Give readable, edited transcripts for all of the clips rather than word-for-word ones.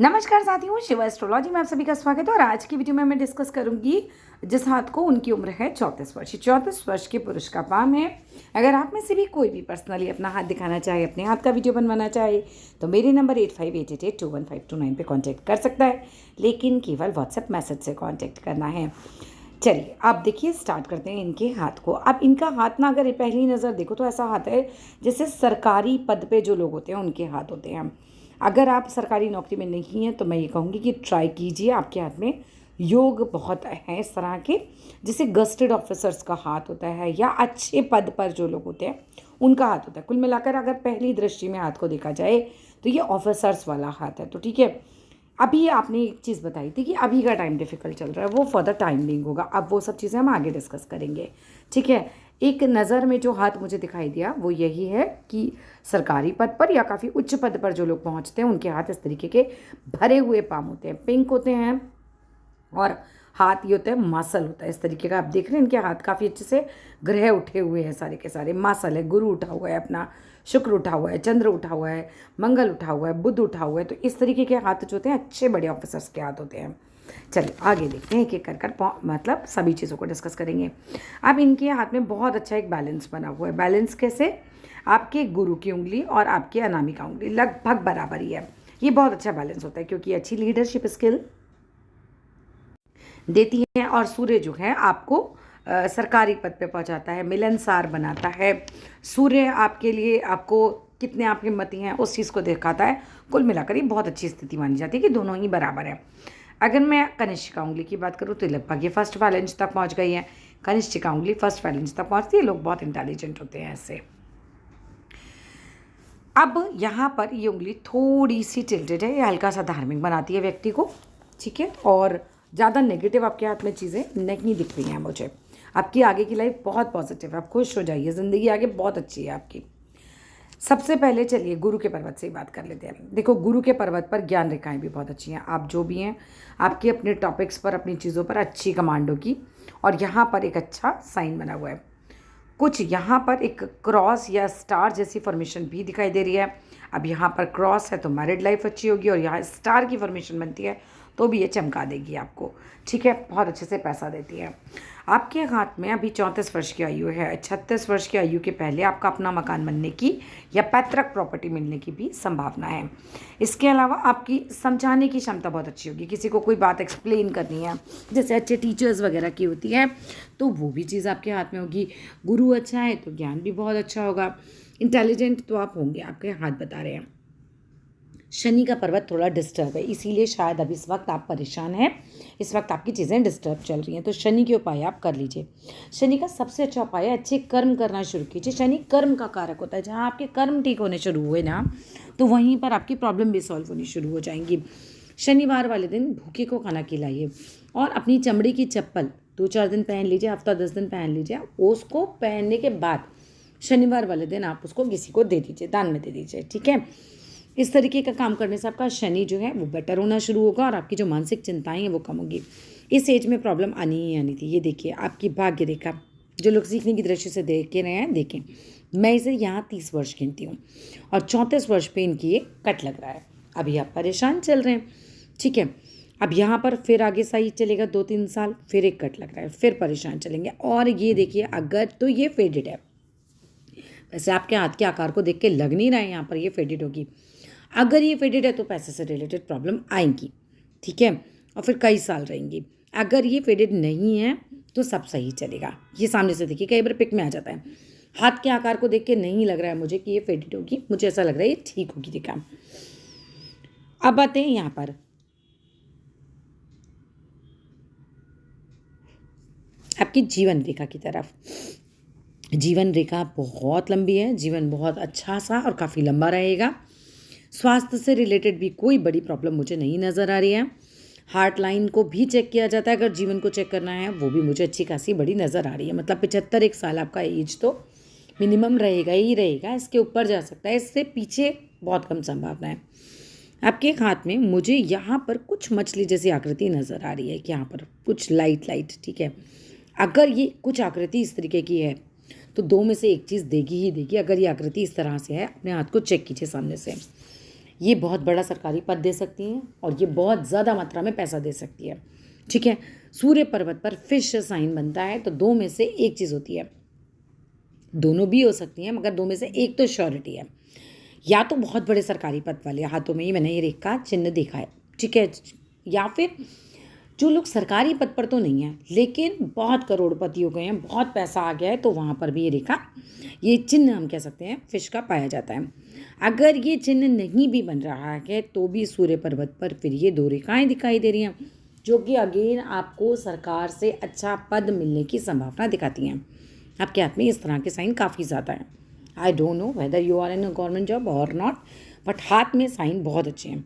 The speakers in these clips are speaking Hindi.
नमस्कार साथियों, शिवा एस्ट्रोलॉजी में आप सभी का स्वागत है। और आज की वीडियो में मैं डिस्कस करूंगी जिस हाथ को उनकी उम्र है 34 वर्ष। 34 वर्ष के पुरुष का पाम है। अगर आप में से भी कोई भी पर्सनली अपना हाथ दिखाना चाहे, अपने हाथ का वीडियो बनवाना चाहे तो मेरे नंबर 8588815229 पे कांटेक्ट कर सकता है, लेकिन केवल व्हाट्सएप मैसेज से कांटेक्ट करना है। चलिए आप देखिए, स्टार्ट करते हैं इनके हाथ को। अब इनका हाथ ना अगर पहली नज़र देखो तो ऐसा हाथ है जैसे सरकारी पद पे जो लोग होते हैं उनके हाथ होते हैं। अगर आप सरकारी नौकरी में नहीं हैं तो मैं ये कहूँगी कि ट्राई कीजिए, आपके हाथ में योग बहुत हैं इस तरह के, जैसे गस्टेड ऑफिसर्स का हाथ होता है या अच्छे पद पर जो लोग होते हैं उनका हाथ होता है। कुल मिलाकर अगर पहली दृष्टि में हाथ को देखा जाए तो ये ऑफिसर्स वाला हाथ है। तो ठीक है, अभी आपने एक चीज़ बताई थी कि अभी का टाइम डिफ़िकल्ट चल रहा है, वो फॉर द टाइम बिंग होगा। अब वो सब चीज़ें हम आगे डिस्कस करेंगे, ठीक है। एक नज़र में जो हाथ मुझे दिखाई दिया वो यही है कि सरकारी पद पर या काफ़ी उच्च पद पर जो लोग पहुंचते हैं उनके हाथ इस तरीके के भरे हुए पाम होते हैं, पिंक होते हैं। और हाथ ये होता है मासल होता है इस तरीके का। आप देख रहे हैं इनके हाथ काफ़ी अच्छे से ग्रह उठे हुए हैं, सारे के सारे मासल है। गुरु उठा हुआ है अपना, शुक्र उठा हुआ है, चंद्र उठा हुआ है, मंगल उठा हुआ है, बुध उठा हुआ है। तो इस तरीके के हाथ जो होते हैं अच्छे बड़े ऑफिसर्स के हाथ होते हैं। चलिए आगे देखते हैं, एक एक कर मतलब सभी चीज़ों को डिस्कस करेंगे। अब इनके हाथ में बहुत अच्छा एक बैलेंस बना हुआ है। बैलेंस कैसे? आपके गुरु की उंगली और आपकी अनामिका उंगली लगभग बराबर ही है। ये बहुत अच्छा बैलेंस होता है क्योंकि अच्छी लीडरशिप स्किल देती है। और सूर्य जो है आपको सरकारी पद पे पहुंचाता है, मिलनसार बनाता है। सूर्य आपके लिए आपको कितने आप हिम्मती हैं उस चीज़ को दिखाता है। कुल मिलाकर ये बहुत अच्छी स्थिति मानी जाती है कि दोनों ही बराबर है। अगर मैं कनिष्ठिका उंगली की बात करूँ तो लगभग ये फर्स्ट फैलेंज तक पहुंच गई है। कनिष्ठिका उंगली फर्स्ट फैलेंज तक पहुंचती है। लोग बहुत इंटेलिजेंट होते हैं ऐसे। अब यहाँ पर ये उंगली थोड़ी सी टिल्टेड है, ये हल्का सा धार्मिक बनाती है व्यक्ति को, ठीक है। और ज़्यादा नेगेटिव आपके हाथ में चीज़ें नहीं दिख रही हैं मुझे। आपकी आगे की लाइफ बहुत पॉजिटिव है, आप खुश हो जाइए, ज़िंदगी आगे बहुत अच्छी है आपकी। सबसे पहले चलिए गुरु के पर्वत से ही बात कर लेते हैं। देखो, गुरु के पर्वत पर ज्ञान रेखाएं भी बहुत अच्छी हैं। आप जो भी हैं आपके अपने टॉपिक्स पर, अपनी चीज़ों पर अच्छी कमांड होगी। और यहाँ पर एक अच्छा साइन बना हुआ है। कुछ यहाँ पर एक क्रॉस या स्टार जैसी फॉर्मेशन भी दिखाई दे रही है। अब यहाँ पर क्रॉस है तो मैरिड लाइफ अच्छी होगी, और यहाँ स्टार की फॉर्मेशन बनती है तो भी ये चमका देगी आपको, ठीक है। बहुत अच्छे से पैसा देती है। आपके हाथ में अभी 34 वर्ष की आयु है। 36 वर्ष की आयु के पहले आपका अपना मकान बनने की या पैतृक प्रॉपर्टी मिलने की भी संभावना है। इसके अलावा आपकी समझाने की क्षमता बहुत अच्छी होगी। किसी को कोई बात एक्सप्लेन करनी है, जैसे अच्छे टीचर्स वगैरह की होती है, तो वो भी चीज़ आपके हाथ में होगी। गुरु अच्छा है तो ज्ञान भी बहुत अच्छा होगा। इंटेलिजेंट तो आप होंगे, आपके हाथ बता रहे हैं। शनि का पर्वत थोड़ा डिस्टर्ब है, इसीलिए शायद अभी इस वक्त आप परेशान हैं। इस वक्त आपकी चीज़ें डिस्टर्ब चल रही हैं, तो शनि के उपाय आप कर लीजिए। शनि का सबसे अच्छा उपाय है अच्छे कर्म करना शुरू कीजिए। शनि कर्म का कारक होता है। जहाँ आपके कर्म ठीक होने शुरू हुए ना, तो वहीं पर आपकी प्रॉब्लम भी सॉल्व होनी शुरू हो जाएंगी। शनिवार वाले दिन भूखे को खाना खिलाइए, और अपनी चमड़ी की चप्पल 2-4 दिन पहन लीजिए, हफ्ता 10 दिन पहन लीजिए। उसको पहनने के बाद शनिवार वाले दिन आप उसको किसी को दे दीजिए, दान में दे दीजिए, ठीक है। इस तरीके का काम करने से आपका शनि जो है वो बेटर होना शुरू होगा, और आपकी जो मानसिक चिंताएं हैं वो कम होंगी। इस एज में प्रॉब्लम आनी ही आनी थी। ये देखिए आपकी भाग्य रेखा, जो लोग सीखने की दृष्टि से देख के रहे हैं देखें। मैं इसे यहाँ 30 वर्ष गिनती हूँ, और 34 वर्ष पे इनकी ये कट लग रहा है। अभी आप परेशान चल रहे हैं, ठीक है। अब यहाँ पर फिर आगे सही चलेगा 2-3 साल, फिर एक कट लग रहा है, फिर परेशान चलेंगे। और ये देखिए, अगर तो ये फेडेड है, वैसे आपके हाथ के आकार को देख के लग नहीं रहा है यहाँ पर ये फेडेड होगी। अगर ये फेडेड है तो पैसे से रिलेटेड प्रॉब्लम आएंगी, ठीक है, और फिर कई साल रहेंगी। अगर ये फेडेड नहीं है तो सब सही चलेगा। ये सामने से देखिए, कई बार पिक में आ जाता है। हाथ के आकार को देख के नहीं लग रहा है मुझे कि ये फेडेड होगी, मुझे ऐसा लग रहा है ये ठीक होगी रेखा। अब आते हैं यहाँ पर आपकी जीवन रेखा की तरफ। जीवन रेखा बहुत लंबी है, जीवन बहुत अच्छा सा और काफ़ी लंबा रहेगा। स्वास्थ्य से रिलेटेड भी कोई बड़ी प्रॉब्लम मुझे नहीं नज़र आ रही है। हार्ट लाइन को भी चेक किया जाता है, अगर जीवन को चेक करना है, वो भी मुझे अच्छी खासी बड़ी नज़र आ रही है। मतलब 75 एक साल आपका एज तो मिनिमम रहेगा ही रहेगा, इसके ऊपर जा सकता है, इससे पीछे बहुत कम संभावना है। आपके हाथ में मुझे यहाँ पर कुछ मछली जैसी आकृति नज़र आ रही है कि यहाँ पर कुछ लाइट लाइट, ठीक है। अगर ये कुछ आकृति इस तरीके की है तो 2 में से एक चीज़ देगी ही देगी। अगर ये आकृति इस तरह से है, अपने हाथ को चेक कीजिए सामने से। ये बहुत बड़ा सरकारी पद दे सकती हैं और ये बहुत ज़्यादा मात्रा में पैसा दे सकती है। ठीक है, सूर्य पर्वत पर फिश साइन बनता है तो दो में से एक चीज़ होती है, दोनों भी हो सकती हैं मगर दो में से एक तो श्योरिटी है। या तो बहुत बड़े सरकारी पद वाले हाथों में ही मैंने ये रेखा चिन्ह देखा है, ठीक है, या फिर जो लोग सरकारी पद पर तो नहीं हैं लेकिन बहुत करोड़पति हो गए हैं, बहुत पैसा आ गया है, तो वहाँ पर भी ये रेखा, ये चिन्ह हम कह सकते हैं फिश का पाया जाता है। अगर ये चिन्ह नहीं भी बन रहा है तो भी सूर्य पर्वत पर फिर ये दो रेखाएं दिखाई दे रही हैं जो कि अगेन आपको सरकार से अच्छा पद मिलने की संभावना दिखाती हैं। आपके हाथ में इस तरह के साइन काफ़ी ज़्यादा हैं। I don't know whether you are in a government job और नॉट, बट हाथ में साइन बहुत अच्छे हैं।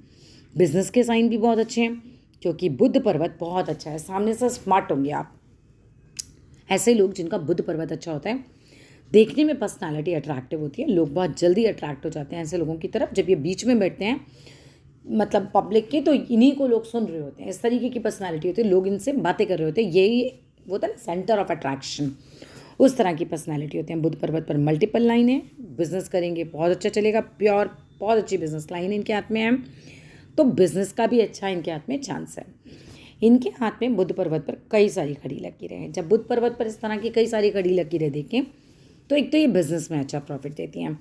बिजनेस के साइन भी बहुत अच्छे हैं क्योंकि बुध पर्वत बहुत अच्छा है, सामने से स्मार्ट होंगे आप। ऐसे लोग जिनका बुध पर्वत अच्छा होता है, देखने में पर्सनालिटी अट्रैक्टिव होती है, लोग बहुत जल्दी अट्रैक्ट हो जाते हैं ऐसे लोगों की तरफ। जब ये बीच में बैठते हैं मतलब पब्लिक के, तो इन्हीं को लोग सुन रहे होते हैं, इस तरीके की पर्सनालिटी होती है, लोग इनसे बातें कर रहे होते हैं, यही वो होता है ना सेंटर ऑफ अट्रैक्शन, उस तरह की पर्सनालिटी होती है। बुध पर्वत पर मल्टीपल लाइन है, बिजनेस करेंगे बहुत अच्छा चलेगा, प्योर बहुत अच्छी बिजनेस लाइन इनके हाथ में है, तो बिजनेस का भी अच्छा इनके हाथ में चांस है। इनके हाथ में बुध पर्वत पर कई सारी खड़ी लकीरें हैं। जब बुध पर्वत पर इस तरह की कई सारी खड़ी लकीरें देखें तो एक तो ये बिजनेस में अच्छा प्रॉफिट देती हैं।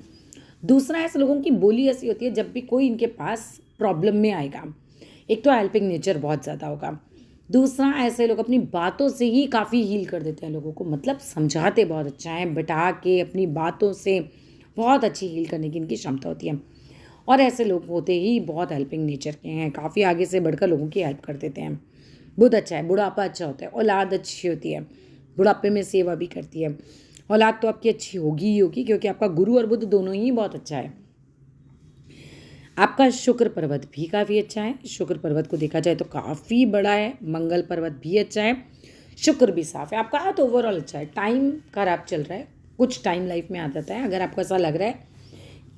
दूसरा, ऐसे लोगों की बोली ऐसी होती है जब भी कोई इनके पास प्रॉब्लम में आएगा, एक तो हेल्पिंग नेचर बहुत ज़्यादा होगा, दूसरा ऐसे लोग अपनी बातों से ही काफ़ी हील कर देते हैं लोगों को, मतलब समझाते बहुत अच्छा है, बिठा के अपनी बातों से बहुत अच्छी हील करने की इनकी क्षमता होती है। और ऐसे लोग होते ही बहुत हेल्पिंग नेचर के हैं, काफ़ी आगे से बढ़कर लोगों की हेल्प कर देते हैं। बुध अच्छा है, बुढ़ापा अच्छा होता है, औलाद अच्छी होती है, बुढ़ापे में सेवा भी करती है। औलाद तो आपकी अच्छी होगी ही होगी क्योंकि आपका गुरु और बुध दोनों ही बहुत अच्छा है। आपका शुक्र पर्वत भी काफ़ी अच्छा है, शुक्र पर्वत को देखा जाए तो काफ़ी बड़ा है, मंगल पर्वत भी अच्छा है, शुक्र भी साफ है। आपका हाथ ओवरऑल अच्छा है। टाइम खराब चल रहा है, कुछ टाइम लाइफ में आ जाता है, अगर आपको ऐसा लग रहा है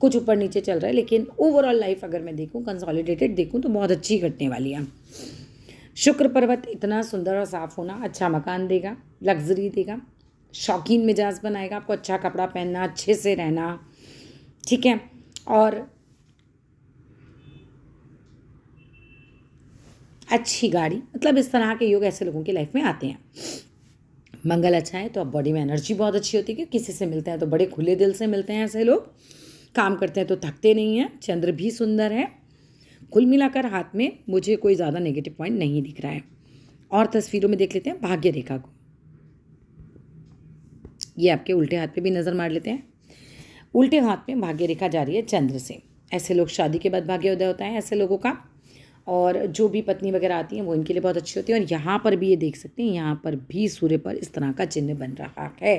कुछ ऊपर नीचे चल रहा है, लेकिन ओवरऑल लाइफ अगर मैं देखूं, कंसोलिडेटेड देखूं तो बहुत अच्छी कटने वाली है। शुक्र पर्वत इतना सुंदर और साफ होना अच्छा मकान देगा, लग्जरी देगा, शौकीन मिजाज बनाएगा, आपको अच्छा कपड़ा पहनना, अच्छे से रहना, ठीक है, और अच्छी गाड़ी, मतलब इस तरह के योग ऐसे लोगों की लाइफ में आते हैं। मंगल अच्छा है तो अब बॉडी में एनर्जी बहुत अच्छी होती है क्योंकि किसी से मिलते हैं तो बड़े खुले दिल से मिलते हैं ऐसे लोग, काम करते हैं तो थकते नहीं हैं। चंद्र भी सुंदर है। कुल मिलाकर हाथ में मुझे कोई ज़्यादा नेगेटिव पॉइंट नहीं दिख रहा है। और तस्वीरों में देख लेते हैं भाग्य रेखा को, ये आपके उल्टे हाथ पे भी नज़र मार लेते हैं। उल्टे हाथ में भाग्य रेखा जा रही है चंद्र से। ऐसे लोग शादी के बाद भाग्योदय होता है ऐसे लोगों का, और जो भी पत्नी वगैरह आती हैं वो इनके लिए बहुत अच्छी होती है। और यहाँ पर भी ये देख सकते हैं, यहाँ पर भी सूर्य पर इस तरह का चिन्ह बन रहा है।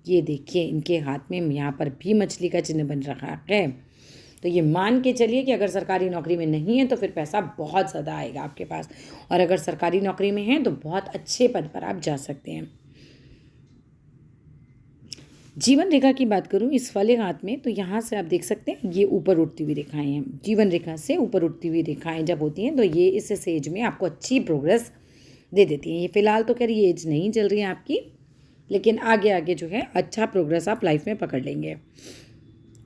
ये देखिए इनके हाथ में यहाँ पर भी मछली का चिन्ह बन रहा है। तो ये मान के चलिए कि अगर सरकारी नौकरी में नहीं है तो फिर पैसा बहुत ज़्यादा आएगा आपके पास, और अगर सरकारी नौकरी में है तो बहुत अच्छे पद पर आप जा सकते हैं। जीवन रेखा की बात करूं इस वाले हाथ में, तो यहाँ से आप देख सकते हैं ये ऊपर उठती हुई रेखाएं हैं। जीवन रेखा से ऊपर उठती हुई रेखाएं जब होती हैं तो ये इस एज में आपको अच्छी प्रोग्रेस दे देती हैं। ये फिलहाल तो खैर ये एज नहीं चल रही है आपकी, लेकिन आगे आगे जो है अच्छा प्रोग्रेस आप लाइफ में पकड़ लेंगे।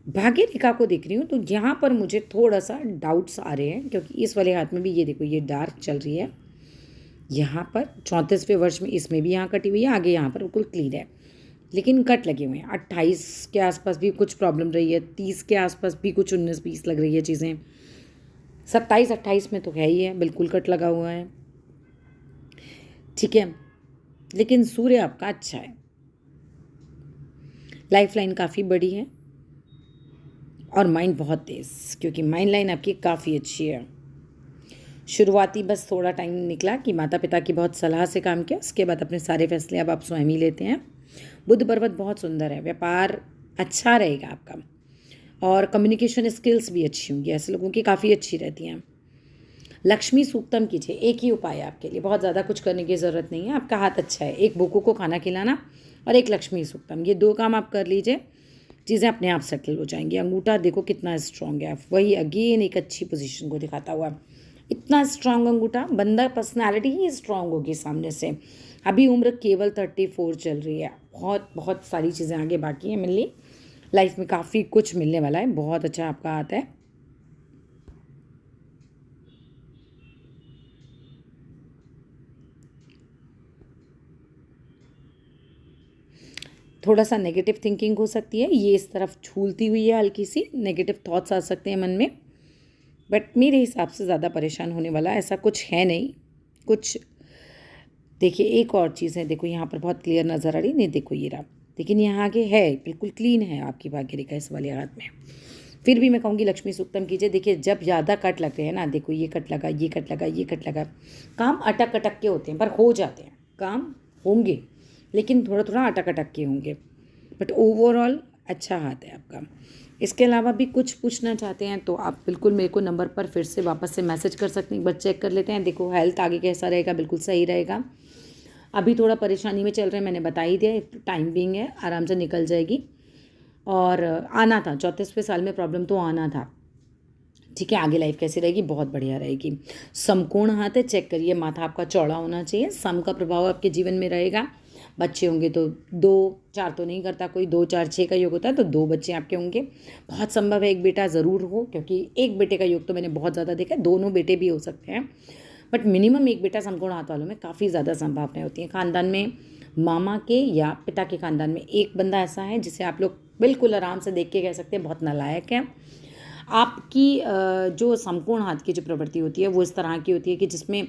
भाग्य रेखा को देख रही हूँ तो यहाँ पर मुझे थोड़ा सा डाउट्स आ रहे हैं क्योंकि इस वाले हाथ में भी ये देखो ये डार्क चल रही है, यहाँ पर 34वें वर्ष में इसमें भी यहाँ कटी हुई है, आगे यहाँ पर बिल्कुल क्लीन है, लेकिन कट लगे हुए हैं। 28 के आसपास भी कुछ प्रॉब्लम रही है, 30 के आसपास भी कुछ 19-20 लग रही है चीज़ें, 27-28 में तो है ही है, बिल्कुल कट लगा हुआ है, ठीक है। लेकिन सूर्य आपका अच्छा है, लाइफ लाइन काफ़ी बड़ी है और माइंड बहुत तेज़, क्योंकि माइंड लाइन आपकी काफ़ी अच्छी है। शुरुआती बस थोड़ा टाइम निकला कि माता पिता की बहुत सलाह से काम किया, उसके बाद अपने सारे फैसले अब आप स्वयं ही लेते हैं। बुध पर्वत बहुत सुंदर है, व्यापार अच्छा रहेगा आपका, और कम्युनिकेशन स्किल्स भी अच्छी होंगी, ऐसे लोगों की काफ़ी अच्छी रहती हैं। लक्ष्मी सूक्तम कीजिए, एक ही उपाय है आपके लिए, बहुत ज़्यादा कुछ करने की ज़रूरत नहीं है, आपका हाथ अच्छा है। एक भूखों को खाना खिलाना और एक लक्ष्मी सूक्तम, ये 2 काम आप कर लीजिए, चीज़ें अपने आप सेटल हो जाएंगी। अंगूठा देखो कितना स्ट्रॉन्ग है, वही अगेन एक अच्छी पोजीशन को दिखाता हुआ, इतना स्ट्रांग अंगूठा, बंदा पर्सनालिटी ही स्ट्रांग होगी सामने से। अभी उम्र केवल 34 चल रही है, बहुत बहुत सारी चीज़ें आगे बाकी हैं मिलनी, लाइफ में काफ़ी कुछ मिलने वाला है, बहुत अच्छा आपका हाथ है। थोड़ा सा नेगेटिव थिंकिंग हो सकती है, ये इस तरफ झूलती हुई है, हल्की सी नेगेटिव थॉट्स आ सकते हैं मन में, बट मेरे हिसाब से ज़्यादा परेशान होने वाला ऐसा कुछ है नहीं। कुछ देखिए एक और चीज़ है, देखो यहाँ पर बहुत क्लियर नज़र आ रही नहीं, देखो ये रहा, लेकिन यहाँ आगे है बिल्कुल क्लीन है आपकी भाग्य रेखा इस वाले हाथ में। फिर भी मैं कहूँगी लक्ष्मी सूक्तम कीजिए। देखिए जब ज़्यादा कट लग रहे हैं ना, देखो ये कट लगा, ये कट लगा, ये कट लगा, काम अटक अटक के होते हैं पर हो जाते हैं, काम होंगे लेकिन थोड़ा थोड़ा अटक अटक के होंगे, बट ओवरऑल अच्छा हाथ है आपका। इसके अलावा भी कुछ पूछना चाहते हैं तो आप बिल्कुल मेरे को नंबर पर फिर से वापस से मैसेज कर सकते हैं, एक बार चेक कर लेते हैं। देखो हेल्थ आगे कैसा रहेगा, बिल्कुल सही रहेगा। अभी थोड़ा परेशानी में चल रहे हैं, मैंने बता ही दिया, टाइम बिंग है, आराम से निकल जाएगी। और आना था 34वें साल में प्रॉब्लम तो आना था, ठीक है। आगे लाइफ कैसी रहेगी, बहुत बढ़िया रहेगी। समकोण हाथ है, चेक करिए, माथा आपका चौड़ा होना चाहिए, सम का प्रभाव आपके जीवन में रहेगा। बच्चे होंगे तो 2-4 तो नहीं करता कोई, 2-4-6 का योग होता है तो 2 बच्चे आपके होंगे। बहुत संभव है एक बेटा ज़रूर हो, क्योंकि एक बेटे का योग तो मैंने बहुत ज़्यादा देखा है, दोनों बेटे भी हो सकते हैं, बट मिनिमम एक बेटा समकोण हाथ वालों में काफ़ी ज़्यादा संभावनाएं होती हैं। खानदान में मामा के या पिता के खानदान में एक बंदा ऐसा है जिसे आप लोग बिल्कुल आराम से देख के कह सकते हैं बहुत नालायक है। आपकी जो समकोण हाथ की जो प्रवृत्ति होती है वो इस तरह की होती है कि जिसमें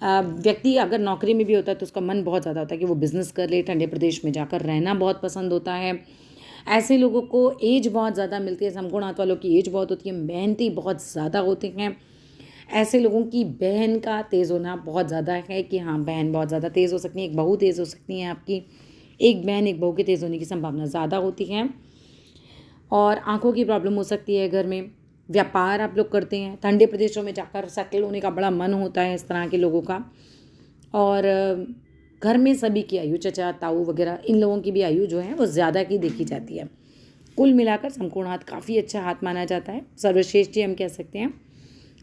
व्यक्ति अगर नौकरी में भी होता है तो उसका मन बहुत ज़्यादा होता है कि वो बिज़नेस कर ले, ठंडे प्रदेश में जाकर रहना बहुत पसंद होता है। ऐसे लोगों को एज बहुत ज़्यादा मिलती है, समकोण हाथ वालों की एज बहुत होती है, मेहनती बहुत ज़्यादा होते हैं। ऐसे लोगों की बहन का तेज़ होना बहुत ज़्यादा है कि हाँ बहन बहुत ज़्यादा तेज़ हो सकती है, एक बहू तेज़ हो सकती है आपकी, एक बहन एक बहू के तेज़ होने की संभावना ज़्यादा होती है। और आँखों की प्रॉब्लम हो सकती है घर में। व्यापार आप लोग करते हैं, ठंडे प्रदेशों में जाकर सेटल होने का बड़ा मन होता है इस तरह के लोगों का। और घर में सभी की आयु, चचा ताऊ वगैरह, इन लोगों की भी आयु जो है वो ज़्यादा की देखी जाती है। कुल मिलाकर समकोण हाथ काफ़ी अच्छा हाथ माना जाता है, सर्वश्रेष्ठ ही हम कह सकते हैं।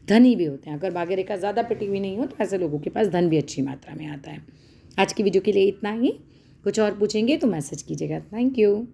धनी भी होते हैं, अगर भाग्य रेखा ज़्यादा पिटी हुई नहीं हो तो ऐसे लोगों के पास धन भी अच्छी मात्रा में आता है। आज की वीडियो के लिए इतना ही, कुछ और पूछेंगे तो मैसेज कीजिएगा। Thank you.